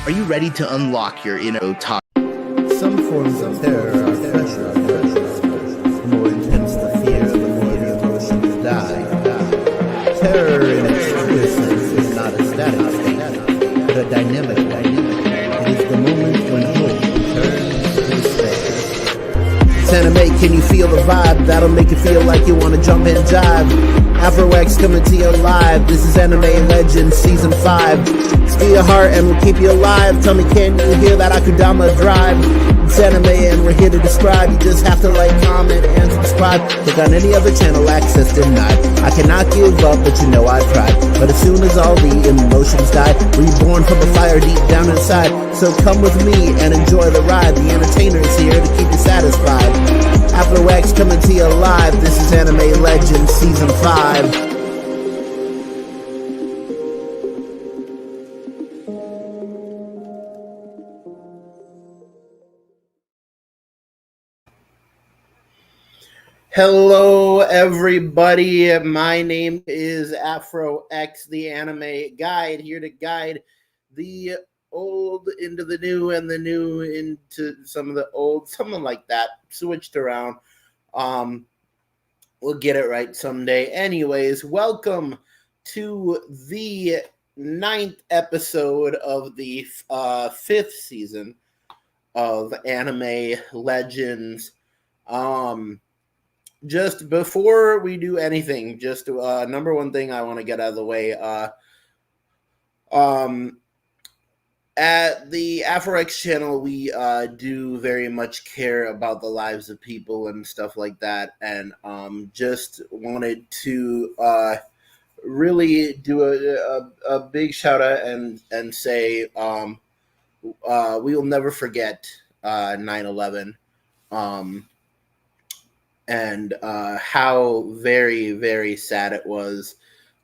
Are you ready to unlock your inner top? Some forms of terror are pressure. The more intense the fear, the more the emotions die. Terror in its truest sense is not a static state, but a dynamic one. It is the moment when hope turns to despair. It's anime, can you feel the vibe? That'll make you feel like you want to jump and jive. Afro X coming to you live. This is Anime Legends Season 5. Steal your heart and we'll keep you alive. Tell me, can you hear that Akudama drive? It's anime and we're here to describe. You just have to like, comment, and subscribe. Click on any other channel, access denied. I cannot give up, but you know I tried. But as soon as all the emotions die, reborn from the fire deep down inside. So come with me and enjoy the ride. The entertainer is here to keep you satisfied. Afro X coming to you live. This is Anime Legends Season 5. Hello, everybody. My name is Afro X, the anime guide, here to guide the old into the new and the new into some of the old, something like that, switched around. We'll get it right someday. Anyways, welcome to the 9th episode of the 5th season of Anime Legends. Just before we do anything, just number one thing I want to get out of the way. At the AfroX channel, we do very much care about the lives of people and stuff like that, and just wanted to really do a big shout out and say we will never forget 9/11. And how very, very sad it was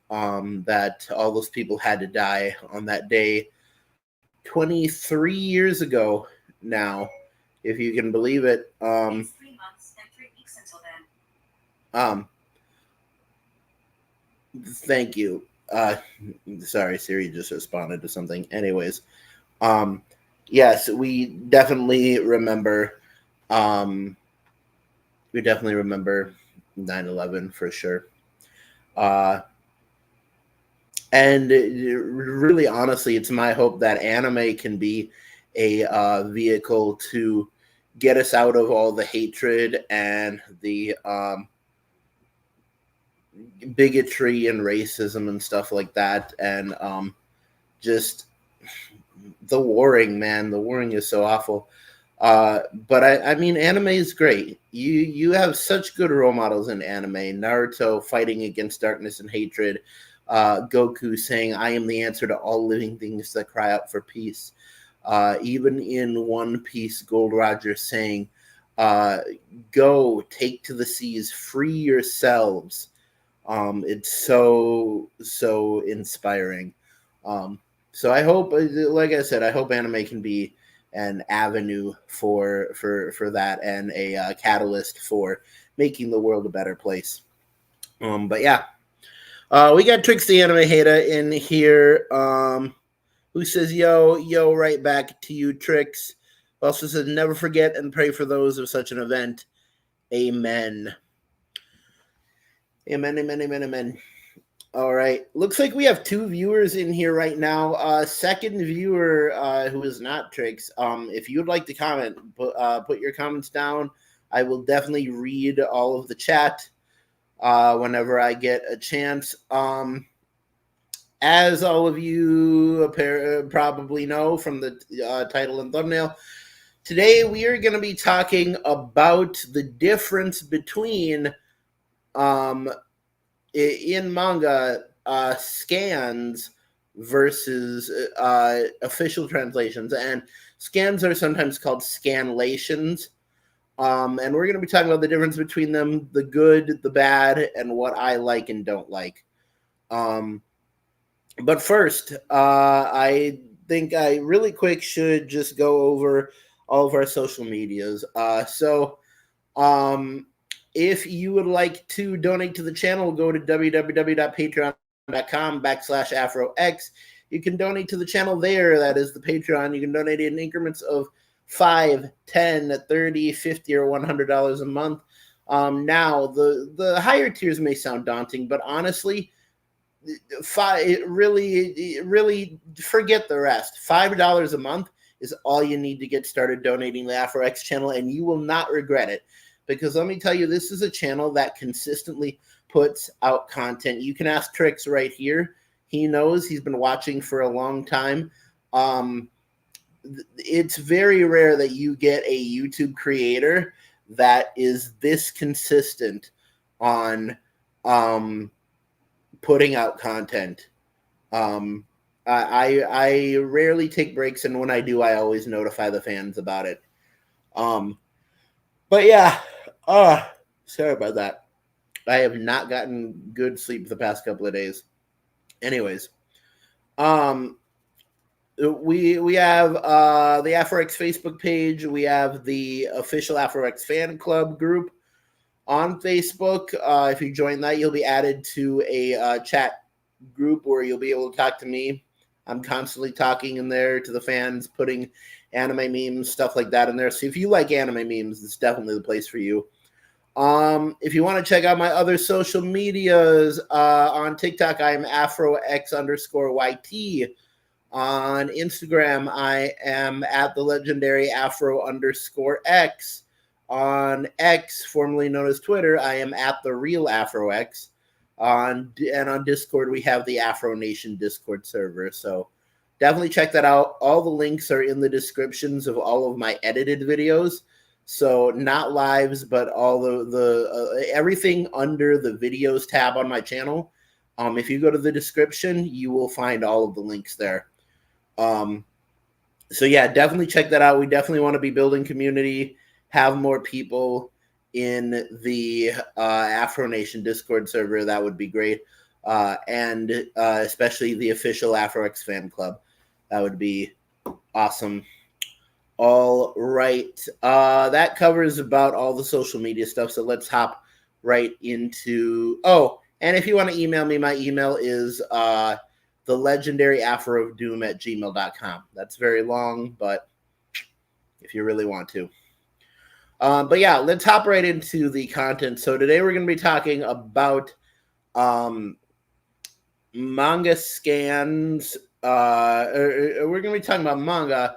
that all those people had to die on that day 23 years ago now, if you can believe it. It's 3 months and 3 weeks until then. Thank you. Sorry, Siri just responded to something. Anyways, yes, we definitely remember 9/11 for sure. And really, honestly, it's my hope that anime can be a vehicle to get us out of all the hatred and the bigotry and racism and stuff like that. And just the warring, man. The warring is so awful. But I mean, anime is great. You have such good role models in anime. Naruto fighting against darkness and hatred. Goku saying, "I am the answer to all living things that cry out for peace." Even in One Piece, Gold Roger saying, "Go, take to the seas, free yourselves." It's so inspiring. So I hope, like I said, I hope anime can be an avenue for that and a catalyst for making the world a better place. But yeah, we got Trix the Anime Hater in here, who says, yo, right back to you, Trix. Also says, never forget and pray for those of such an event. Amen. Amen. All right. Looks like we have 2 viewers in here right now. Second viewer who is not Trix. If you would like to comment, put your comments down. I will definitely read all of the chat whenever I get a chance. As all of you probably know from the title and thumbnail, today we are going to be talking about the difference between in manga scans versus official translations, and scans are sometimes called scanlations, and we're going to be talking about the difference between them, the good, the bad, and what I like and don't like. But first, I think I really quick should just go over all of our social medias. If you would like to donate to the channel, go to www.patreon.com/AfroX. you can donate to the channel there. That is the Patreon. You can donate in increments of $5, $10, $30, $50, or $100 a month. Now, the higher tiers may sound daunting, but honestly, really forget the rest. $5 a month is all you need to get started donating the AfroX channel, and you will not regret it. Because let me tell you, this is a channel that consistently puts out content. You can ask Trix right here. He knows. He's been watching for a long time. It's very rare that you get a YouTube creator that is this consistent on putting out content. I rarely take breaks, and when I do, I always notify the fans about it. But yeah, sorry about that. I have not gotten good sleep the past couple of days. Anyways, we have the AfroX Facebook page. We have the official AfroX fan club group on Facebook. If you join that, you'll be added to a chat group where you'll be able to talk to me. I'm constantly talking in there to the fans, putting anime memes, stuff like that in there. So if you like anime memes, it's definitely the place for you. If you want to check out my other social medias, on TikTok, I am AfroX_YT. On Instagram, I am at the legendary Afro_X. On X, formerly known as Twitter, I am at the real AfroX. And on Discord, we have the Afro Nation Discord server. So definitely check that out. All the links are in the descriptions of all of my edited videos. So not lives, but all the everything under the videos tab on my channel. If you go to the description, you will find all of the links there. So yeah, definitely check that out. We definitely want to be building community, have more people in the Afro Nation Discord server. That would be great. And especially the official AfroX fan club. That would be awesome. All right. That covers about all the social media stuff. So let's hop right into... Oh, and if you want to email me, my email is the legendary afroofdoom@gmail.com. That's very long, but if you really want to. But yeah, let's hop right into the content. So today we're going to be talking about Manga Scans. We're going to be talking about Manga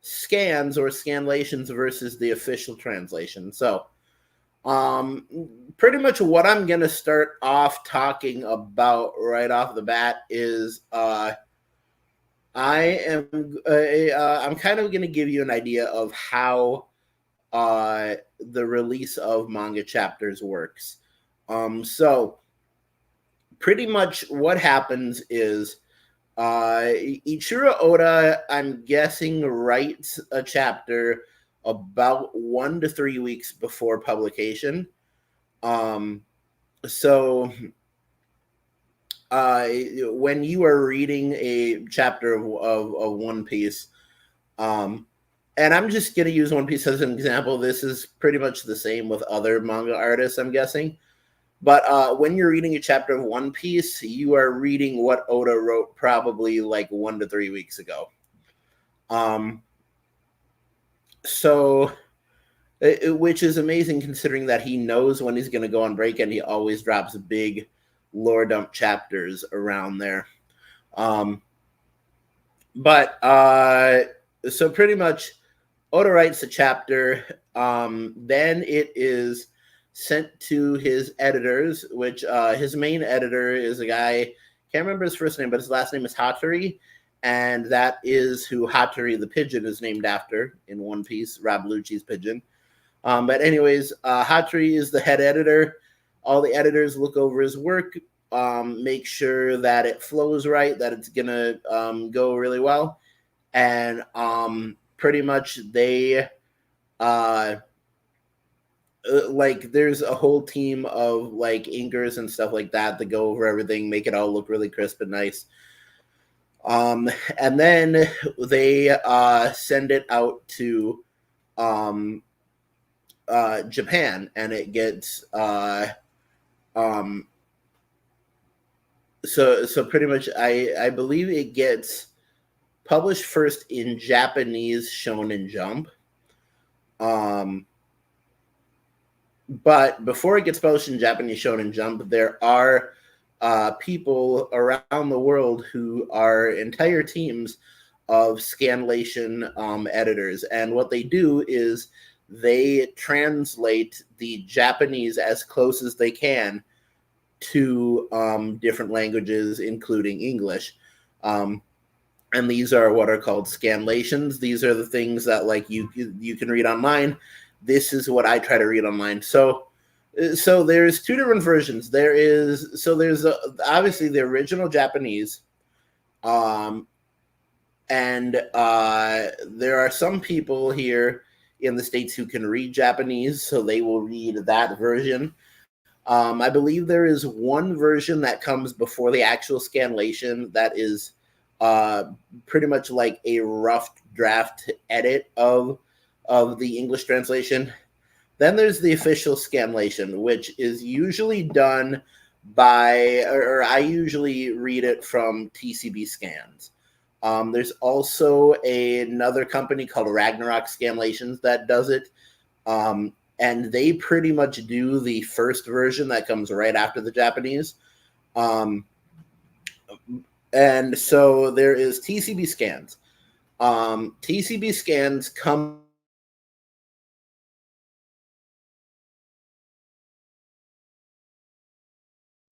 Scans or Scanlations versus the official translation. So pretty much what I'm going to start off talking about right off the bat is I'm kind of going to give you an idea of how the release of manga chapters works. So pretty much what happens is Ichiro Oda, I'm guessing, writes a chapter about 1 to 3 weeks before publication. So when you are reading a chapter of One Piece, and I'm just going to use One Piece as an example. This is pretty much the same with other manga artists, I'm guessing. But when you're reading a chapter of One Piece, you are reading what Oda wrote probably like 1 to 3 weeks ago. So, which is amazing considering that he knows when he's going to go on break, and he always drops big lore dump chapters around there. So pretty much Oda writes a chapter, then it is sent to his editors, which his main editor is a guy, can't remember his first name, but his last name is Hattori, and that is who Hattori the pigeon is named after in One Piece, Rob Lucci's pigeon. But anyways, Hattori is the head editor. All the editors look over his work, make sure that it flows right, that it's going to go really well. And pretty much they... like there's a whole team of like inkers and stuff like that go over everything, make it all look really crisp and nice. And then they send it out to Japan, and it gets so pretty much, I believe it gets published first in Japanese Shonen Jump. But before it gets published in Japanese Shonen Jump, there are people around the world who are entire teams of scanlation editors, and what they do is they translate the Japanese as close as they can to different languages, including English. And these are what are called scanlations. These are the things that like you can read online. This is what I try to read online. So there's two different versions. There's obviously the original Japanese, and there are some people here in the States who can read Japanese, so they will read that version. I believe there is one version that comes before the actual scanlation that is pretty much like a rough draft edit of the English translation. Then there's the official scanlation, which is usually done by, or I usually read it from TCB Scans. There's also another company called Ragnarok Scanlations that does it. And they pretty much do the first version that comes right after the Japanese. And so there is TCB Scans. TCB Scans come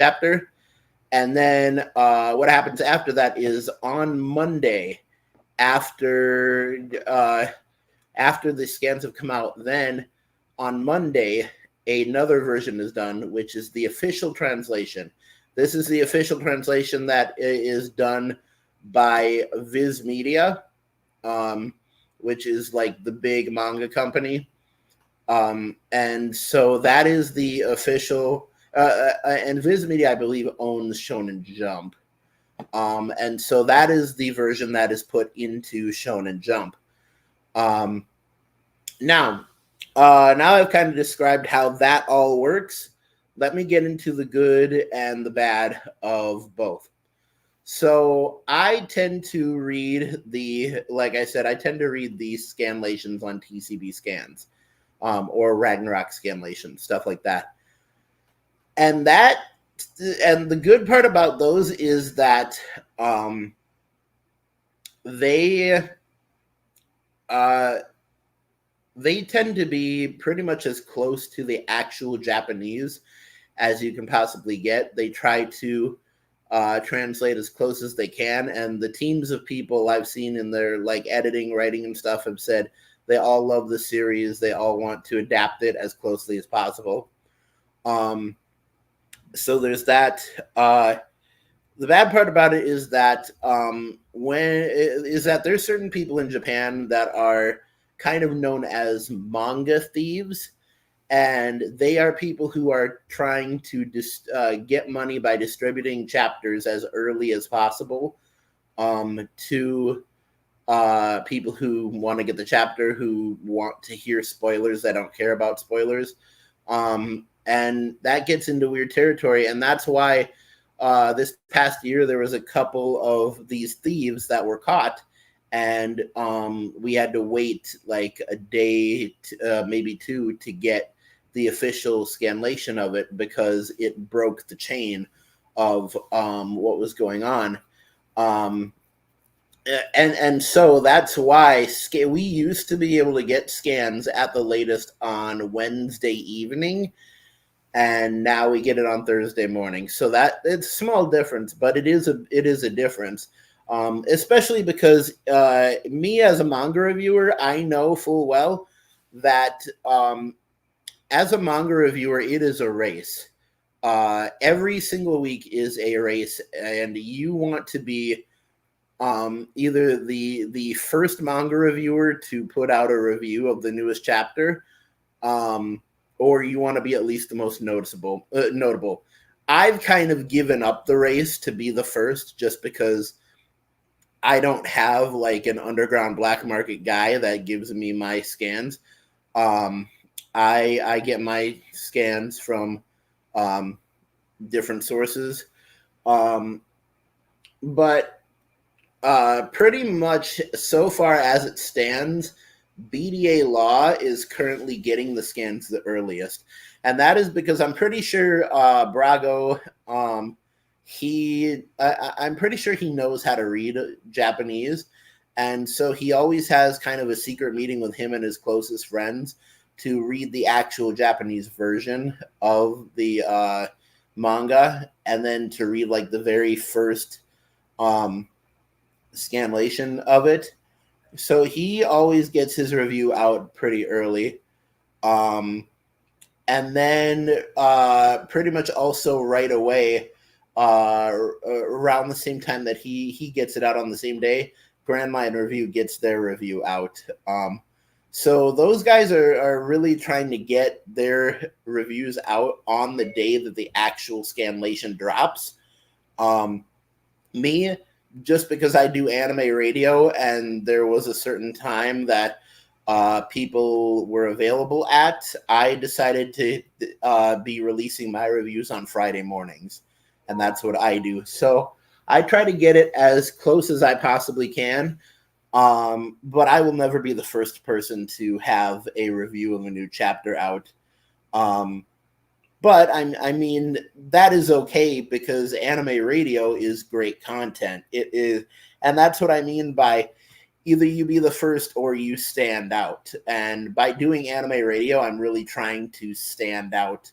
chapter, and then what happens after that is on Monday, after the scans have come out, then on Monday another version is done, which is the official translation. This is the official translation that is done by Viz Media, which is like the big manga company. And so that is the official, and Viz Media, I believe, owns Shonen Jump. And so that is the version that is put into Shonen Jump. Now I've kind of described how that all works. Let me get into the good and the bad of both. So I tend to read like I said, I tend to read the scanlations on TCB Scans, or Ragnarok Scanlations, stuff like that. And the good part about those is that they tend to be pretty much as close to the actual Japanese as you can possibly get. They try to translate as close as they can, and the teams of people I've seen in their like editing, writing, and stuff have said they all love the series. They all want to adapt it as closely as possible. So there's that. The bad part about it is that there's certain people in Japan that are kind of known as manga thieves, and they are people who are trying to get money by distributing chapters as early as possible to people who want to get the chapter, who want to hear spoilers, that don't care about spoilers. And that gets into weird territory, and that's why this past year there was a couple of these thieves that were caught, and we had to wait like a day, maybe two, to get the official scanlation of it because it broke the chain of what was going on. And so that's why we used to be able to get scans at the latest on Wednesday evening, and now we get it on Thursday morning. So that it's a small difference, but it is a difference. Especially because me as a manga reviewer, I know full well that as a manga reviewer, it is a race. Every single week is a race, and you want to be either the first manga reviewer to put out a review of the newest chapter, or you want to be at least the most notable. I've kind of given up the race to be the first just because I don't have like an underground black market guy that gives me my scans. I get my scans from different sources. But pretty much so far as it stands, BDA Law is currently getting the scans the earliest, and that is because I'm pretty sure Brago, I'm pretty sure he knows how to read Japanese, and so he always has kind of a secret meeting with him and his closest friends to read the actual Japanese version of the manga, and then to read like the very first scanlation of it. So he always gets his review out pretty early. And then pretty much also right away, around the same time that he gets it out on the same day, Grandma and Review gets their review out. So those guys are really trying to get their reviews out on the day that the actual scanlation drops. Me, just because I do anime radio and there was a certain time that people were available at, I decided to be releasing my reviews on Friday mornings, and that's what I do. So I try to get it as close as I possibly can, but I will never be the first person to have a review of a new chapter out. But I mean, that is okay because anime radio is great content. It is, and that's what I mean by either you be the first or you stand out. And by doing anime radio, I'm really trying to stand out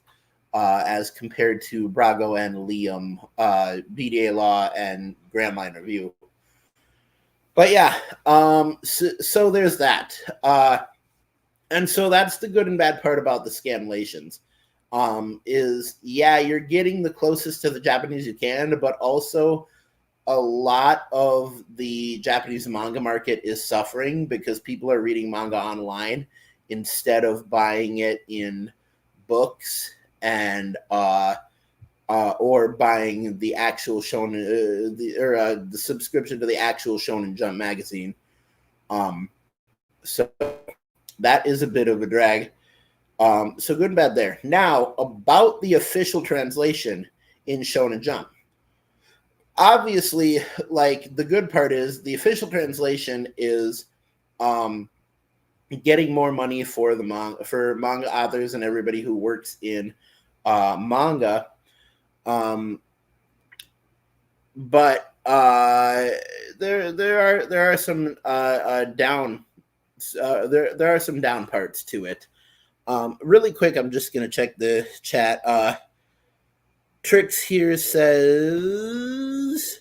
as compared to Brago and Liam, BDA Law, and Grand Line Review. But yeah, so there's that. And so that's the good and bad part about the scanlations. Is you're getting the closest to the Japanese you can, but also a lot of the Japanese manga market is suffering because people are reading manga online instead of buying it in books and or buying the actual Shonen the subscription to the actual Shonen Jump magazine. So that is a bit of a drag. So good and bad there. Now, about the official translation in Shonen Jump. Obviously, like, the good part is the official translation is getting more money for the manga authors and everybody who works in manga. But there are some there are some down parts to it. Really quick, I'm just going to check the chat. Trix here says,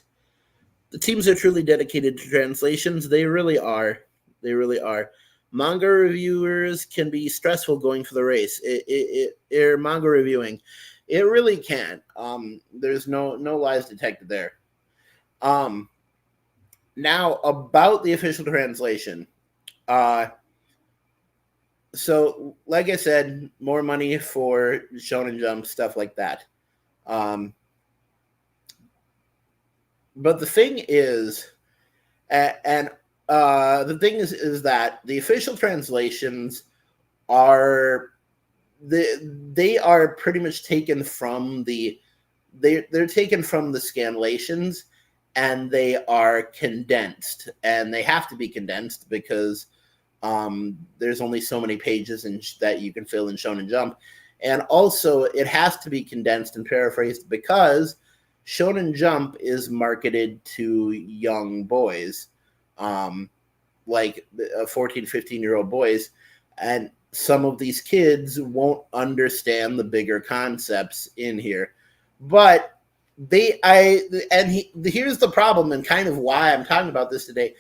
the teams are truly dedicated to translations. They really are. They really are. Manga reviewers can be stressful going for the race. Manga reviewing. It really can. There's no lies detected there. Now, about the official translation. So, like I said, more money for Shonen Jump, stuff like that. But the thing is, the thing is that the official translations are they are pretty much taken from they're taken from the scanlations, and they are condensed, and they have to be condensed because there's only so many pages that you can fill in Shonen Jump. And also, it has to be condensed and paraphrased because Shonen Jump is marketed to young boys, like 14, 15-year-old boys. And some of these kids won't understand the bigger concepts in here. But here's the problem, and kind of why I'm talking about this today.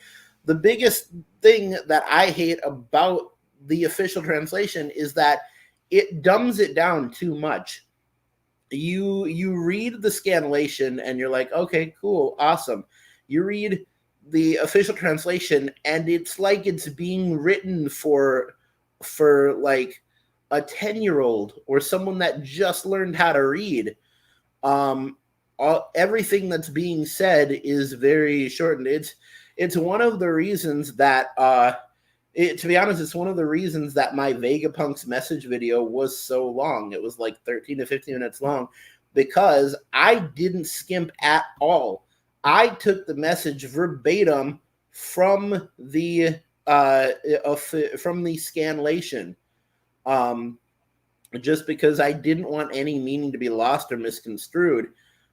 The biggest thing that I hate about the official translation is that it dumbs it down too much. You read the scanlation and you're like, okay, cool, awesome. You read the official translation and it's like it's being written for like a 10-year-old or someone that just learned how to read. Everything that's being said is very shortened. It's one of the reasons that to be honest, it's one of the reasons that my Vegapunk's message video was so long. It was like 13 to 15 minutes long because I didn't skimp at all. I took the message verbatim from the scanlation, just because I didn't want any meaning to be lost or misconstrued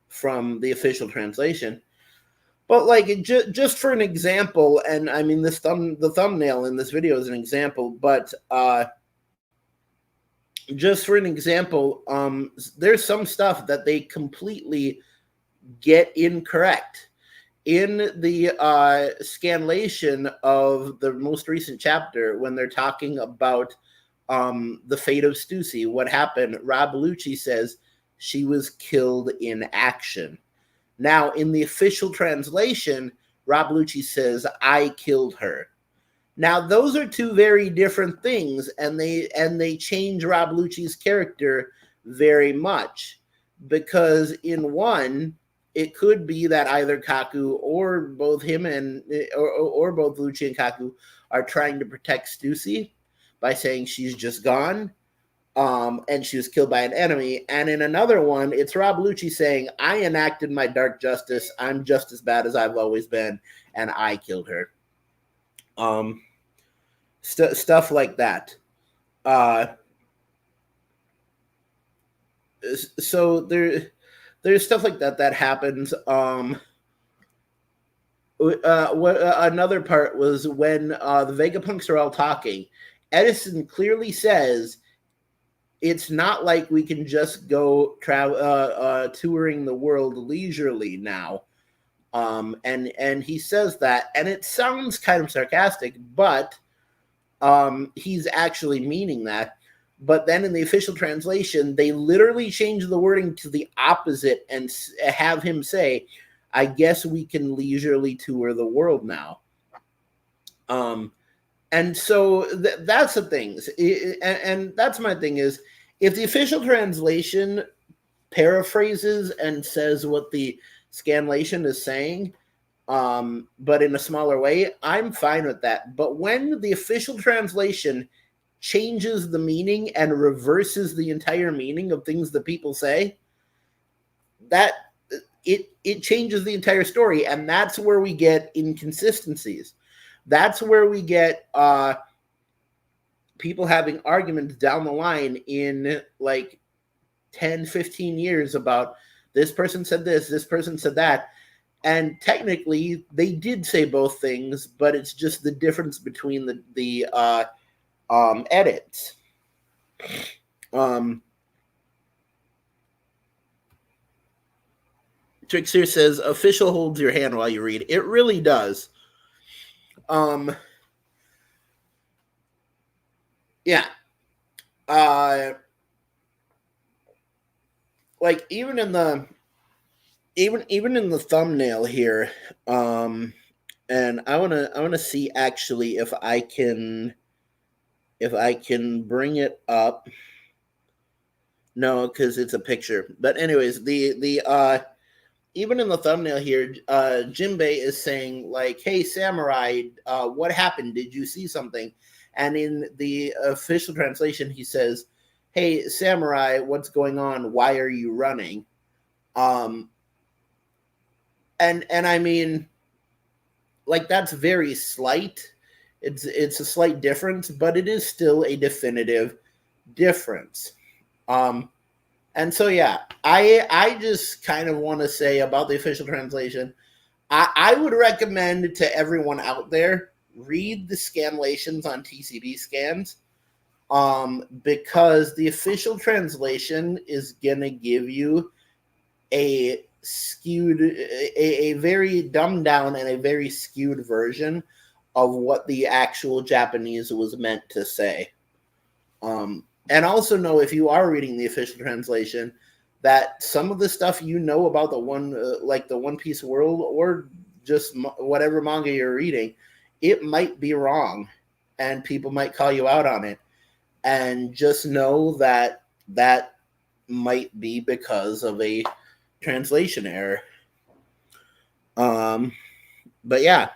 from the official translation. But like just for an example, and I mean the thumbnail in this video is an example, but just for an example, there's some stuff that they completely get incorrect in the scanlation of the most recent chapter when they're talking about the fate of Stussy. What happened? Rob Lucci says she was killed in action. Now, in the official translation, Rob Lucci says, I killed her. Now, those are two very different things, and they change Rob Lucci's character very much, because in one, it could be that either Kaku or both him and or both Lucci and Kaku are trying to protect Stussy by saying she's just gone, and she was killed by an enemy. And in another one, it's Rob Lucci saying, I enacted my dark justice. I'm just as bad as I've always been, and I killed her. Stuff like that. So there's stuff like that happens. Another part was when the Vegapunks are all talking. Edison clearly says it's not like we can just go touring the world leisurely now. And he says that, and it sounds kind of sarcastic, but he's actually meaning that. But then in the official translation, they literally change the wording to the opposite and have him say, I guess we can leisurely tour the world now. And so that's the things. And that's my thing is, if the official translation paraphrases and says what the scanlation is saying, but in a smaller way, I'm fine with that. But when the official translation changes the meaning and reverses the entire meaning of things that people say, that it changes the entire story, and that's where we get inconsistencies. That's where we get people having arguments down the line in like 10, 15 years about this person said this person said that. And technically, they did say both things, but it's just the difference between the edits. Trickster says, official holds your hand while you read. It really does. Yeah. Like even in the thumbnail here, and I wanna see actually if I can bring it up. No, because it's a picture. But anyways, the even in the thumbnail here, Jinbei is saying like, "Hey, samurai, what happened? Did you see something?" And in the official translation, he says, "Hey, samurai, what's going on? Why are you running?" And I mean, like, that's very slight. It's a slight difference, but it is still a definitive difference. And so, yeah, I just kind of want to say about the official translation, I would recommend to everyone out there, read the scanlations on TCB scans, because the official translation is going to give you a very dumbed down and a very skewed version of what the actual Japanese was meant to say. And also know, if you are reading the official translation, that some of the stuff you know about the One Piece world, or just whatever manga you're reading, it might be wrong, and people might call you out on it. And just know that that might be because of a translation error. But yeah.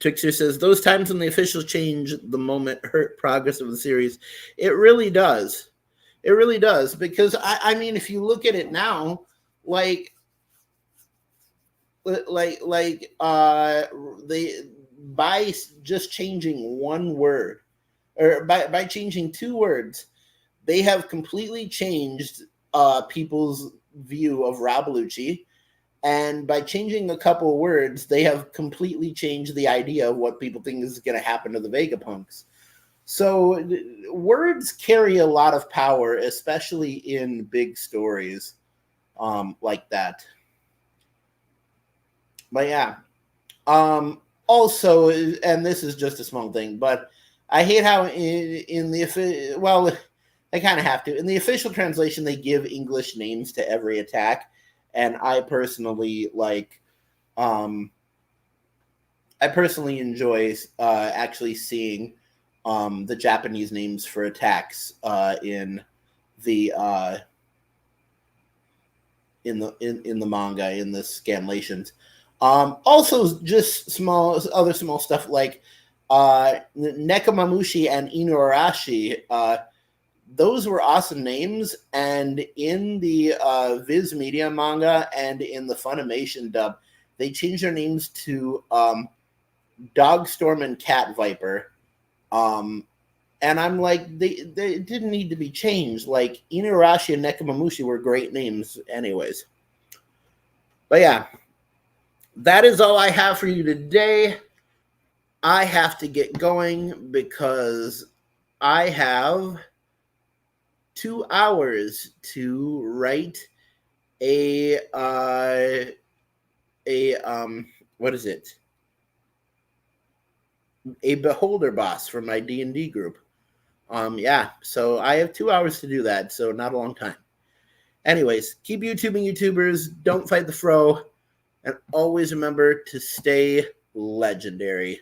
Trickster says, those times when the officials change the moment hurt progress of the series. It really does. It really does. Because, I mean, if you look at it now, like, they by just changing one word, or by changing two words, they have completely changed people's view of Rabelucci. And by changing a couple of words, they have completely changed the idea of what people think is going to happen to the Vegapunks. So words carry a lot of power, especially in big stories like that. But yeah. Also, and this is just a small thing, but I hate how in the well, I kind of have to. In the official translation, they give English names to every attack, and I personally enjoy actually seeing the Japanese names for attacks in the in the manga, in the scanlations. Also, just other small stuff like Nekamamushi and Inuarashi. Those were awesome names, and in the Viz Media manga and in the Funimation dub, they changed their names to Dogstorm and Cat Viper. And I'm like, they didn't need to be changed. Like, Inuarashi and Nekamamushi were great names anyways. But yeah, that is all I have for you today. I have to get going because I have 2 hours to write a what is it? A beholder boss for my D&D group. Yeah, so I have 2 hours to do that, so not a long time. Anyways, keep YouTubing, YouTubers. Don't fight the fro. And always remember to stay legendary.